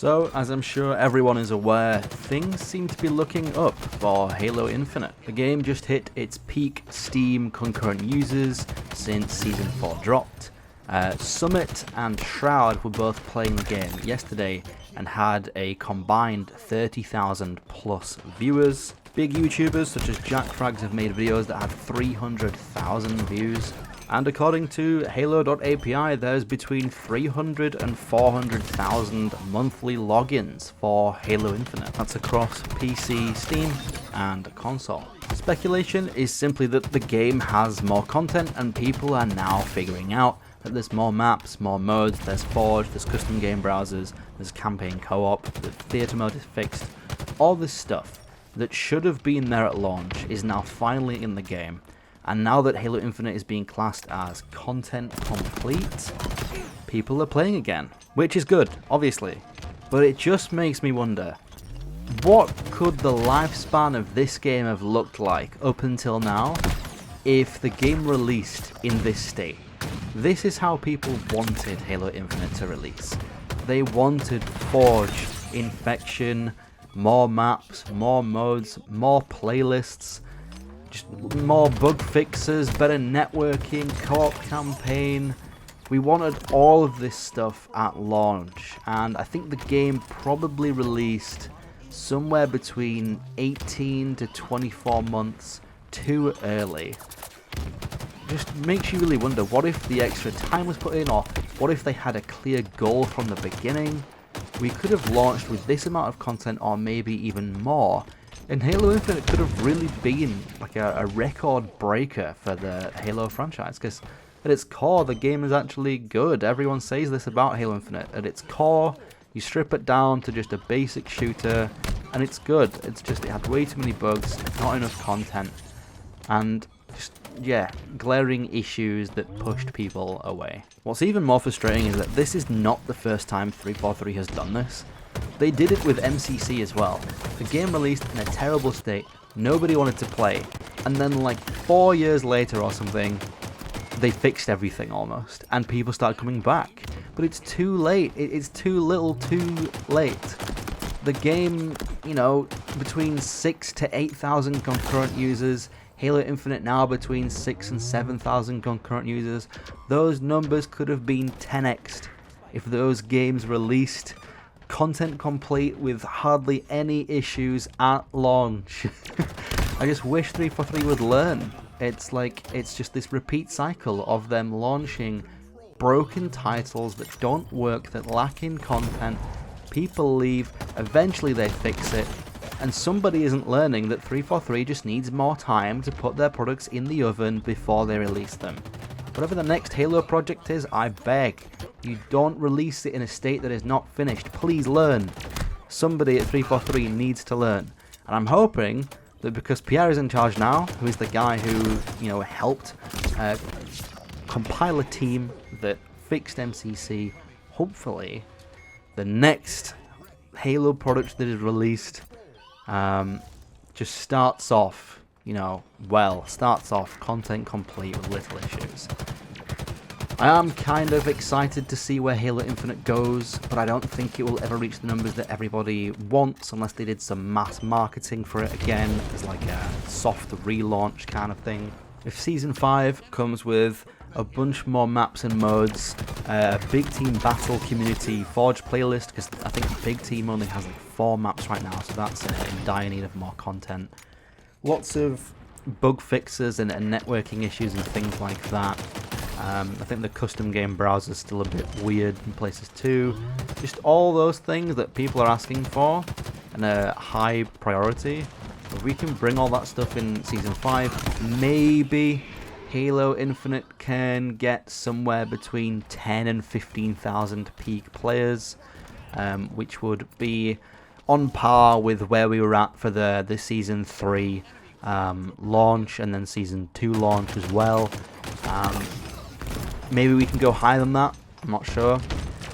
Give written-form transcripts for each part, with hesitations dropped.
So, as I'm sure everyone is aware, things seem to be looking up for Halo Infinite. The game just hit its peak Steam concurrent users since Season 4 dropped. Summit and Shroud were both playing the game yesterday and had a combined 30,000 plus viewers. Big YouTubers such as JackFrags have made videos that had 300,000 views. And according to Halo.api, there's between 300 and 400,000 monthly logins for Halo Infinite. That's across PC, Steam, and console. Speculation is simply that the game has more content and people are now figuring out that there's more maps, more modes, there's Forge, there's custom game browsers, there's campaign co-op, the theatre mode is fixed. All this stuff that should have been there at launch is now finally in the game. And now that Halo Infinite is being classed as content complete, people are playing again. Which is good, obviously. But it just makes me wonder, what could the lifespan of this game have looked like up until now if the game released in this state? This is how people wanted Halo Infinite to release. They wanted Forge, Infection, more maps, more modes, more playlists, just more bug fixes, better networking, co-op campaign. We wanted all of this stuff at launch, and I think the game probably released somewhere between 18 to 24 months too early. Just makes you really wonder, what if the extra time was put in, or what if they had a clear goal from the beginning? We could have launched with this amount of content, or maybe even more. And Halo Infinite could have really been like a record breaker for the Halo franchise, because at its core the game is actually good. Everyone says this about Halo Infinite. At its core, you strip it down to just a basic shooter and it's good. It's just, it had way too many bugs, not enough content, and just, yeah, glaring issues that pushed people away. What's even more frustrating is that this is not the first time 343 has done this. They did it with MCC as well. The game released in a terrible state, nobody wanted to play, and then like 4 years later or something, they fixed everything almost, and people started coming back. But it's too late, it's too little too late. The game, you know, between 6 to 8,000 concurrent users, Halo Infinite now between 6 and 7,000 concurrent users. Those numbers could have been 10x'd if those games released content complete with hardly any issues at launch. I just wish 343 would learn. It's like, it's just this repeat cycle of them launching broken titles that don't work, that lack in content. People leave, eventually they fix it, and somebody isn't learning that 343 just needs more time to put their products in the oven before they release them. Whatever the next Halo project is, I beg, you don't release it in a state that is not finished. Please learn. Somebody at 343 needs to learn. And I'm hoping that because Pierre is in charge now, who is the guy who, you know, helped compile a team that fixed MCC, hopefully the next Halo product that is released just starts off, you know, well, starts off content complete with little issues. I am kind of excited to see where Halo Infinite goes, but I don't think it will ever reach the numbers that everybody wants unless they did some mass marketing for it again as like a soft relaunch kind of thing. If Season 5 comes with a bunch more maps and modes, a big team battle community Forge playlist, because I think the big team only has like 4 maps right now, so that's in dire need of more content. Lots of bug fixes and networking issues and things like that. I think the custom game browser is still a bit weird in places too. Just all those things that people are asking for and a high priority. If we can bring all that stuff in Season 5, maybe Halo Infinite can get somewhere between 10 and 15,000 peak players, which would be on par with where we were at for the Season 3 launch and then Season 2 launch as well. Maybe we can go higher than that, I'm not sure.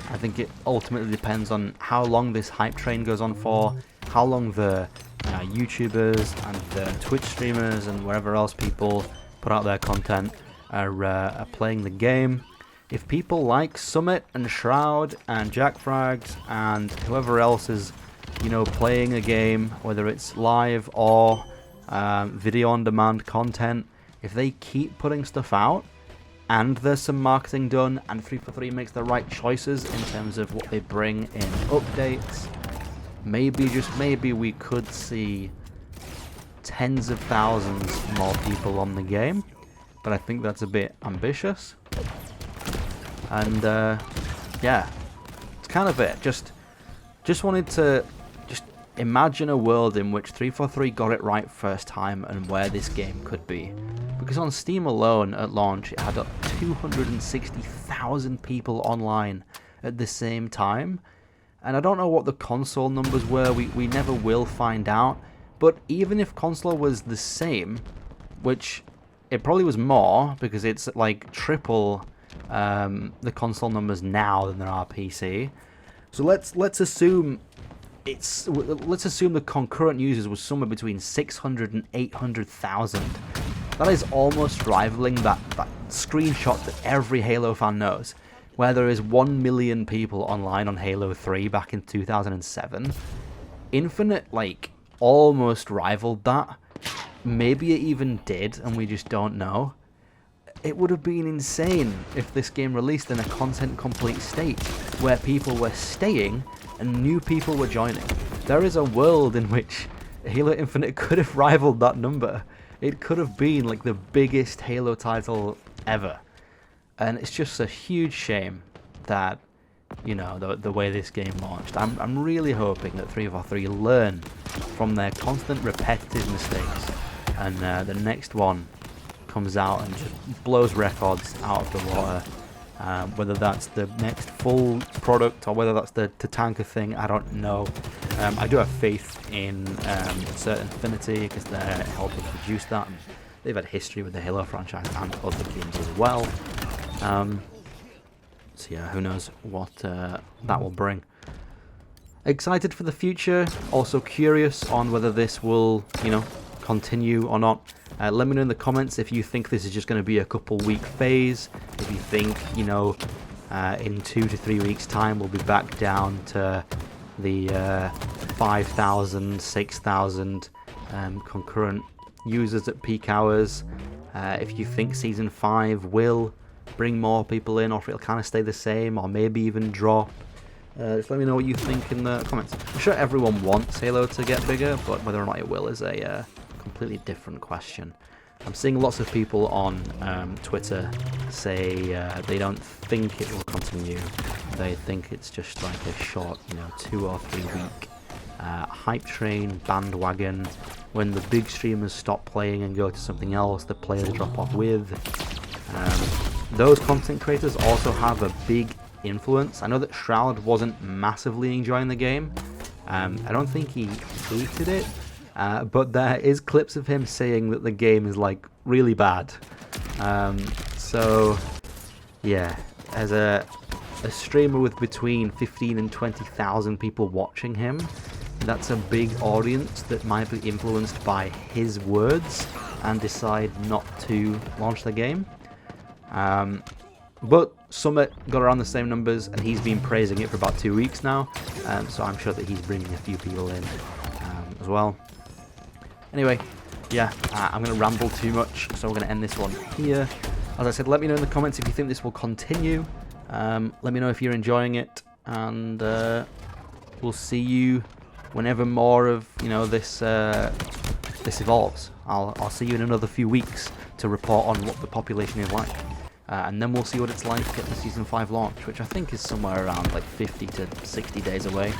I think it ultimately depends on how long this hype train goes on for, how long the YouTubers and the Twitch streamers and wherever else people put out their content are playing the game. if people like Summit and Shroud and Jack Frags and whoever else is, you know, playing a game, whether it's live or video on demand content, if they keep putting stuff out and there's some marketing done and 343 makes the right choices in terms of what they bring in updates, maybe, just maybe, we could see tens of thousands more people on the game. But I think that's a bit ambitious. And yeah, it's kind of it. Just wanted to just imagine a world in which 343 got it right first time and where this game could be. Because on Steam alone at launch it had 260,000 people online at the same time. And I don't know what the console numbers were, we never will find out. But even if console was the same, which it probably was more because it's like triple the console numbers now than there are PC. So let's assume the concurrent users was somewhere between 600 and 800,000. That is almost rivaling that screenshot that every Halo fan knows, where there is 1 million people online on Halo 3 back in 2007. Infinite, like, almost rivaled that. Maybe it even did, and we just don't know. It would have been insane if this game released in a content-complete state, where people were staying and new people were joining. There is a world in which Halo Infinite could have rivaled that number. It could have been like the biggest Halo title ever. And it's just a huge shame that, you know, the way this game launched. I'm really hoping that 343 learn from their constant repetitive mistakes, and the next one comes out and just blows records out of the water. Whether that's the next full product or whether that's the Tatanka thing, I don't know. I do have faith in Certain Affinity because they're helping produce that, and they've had history with the Halo franchise and other games as well. So yeah, who knows what that will bring. Excited for the future, also curious on whether this will, you know, continue or not. Let me know in the comments if you think this is just going to be a couple week phase, if you think, you know, in 2 to 3 weeks time we'll be back down to the 5,000, 6,000 concurrent users at peak hours, if you think Season 5 will bring more people in, or if it'll kind of stay the same, or maybe even drop. Just let me know what you think in the comments. I'm sure everyone wants Halo to get bigger, but whether or not it will is a completely different question. I'm seeing lots of people on Twitter say they don't think it will continue. They think it's just like a short, you know, 2 or 3 week hype train, bandwagon. When the big streamers stop playing and go to something else, the players drop off with. Those content creators also have a big influence. I know that Shroud wasn't massively enjoying the game. I don't think he hated it, but there is clips of him saying that the game is like really bad. So yeah, as a streamer with between 15 and 20,000 people watching him, that's a big audience that might be influenced by his words and decide not to launch the game. But Summit got around the same numbers, and he's been praising it for about 2 weeks now, so I'm sure that he's bringing a few people in as well. Anyway, yeah, I'm going to ramble too much, so we're going to end this one here. As I said, let me know in the comments if you think this will continue. Let me know if you're enjoying it, and we'll see you whenever more of, you know, this evolves. I'll see you in another few weeks to report on what the population is like. And then we'll see what it's like at the Season 5 launch, which I think is somewhere around like 50 to 60 days away.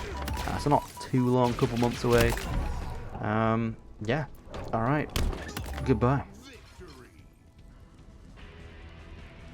So not too long, couple months away. Yeah, alright, goodbye.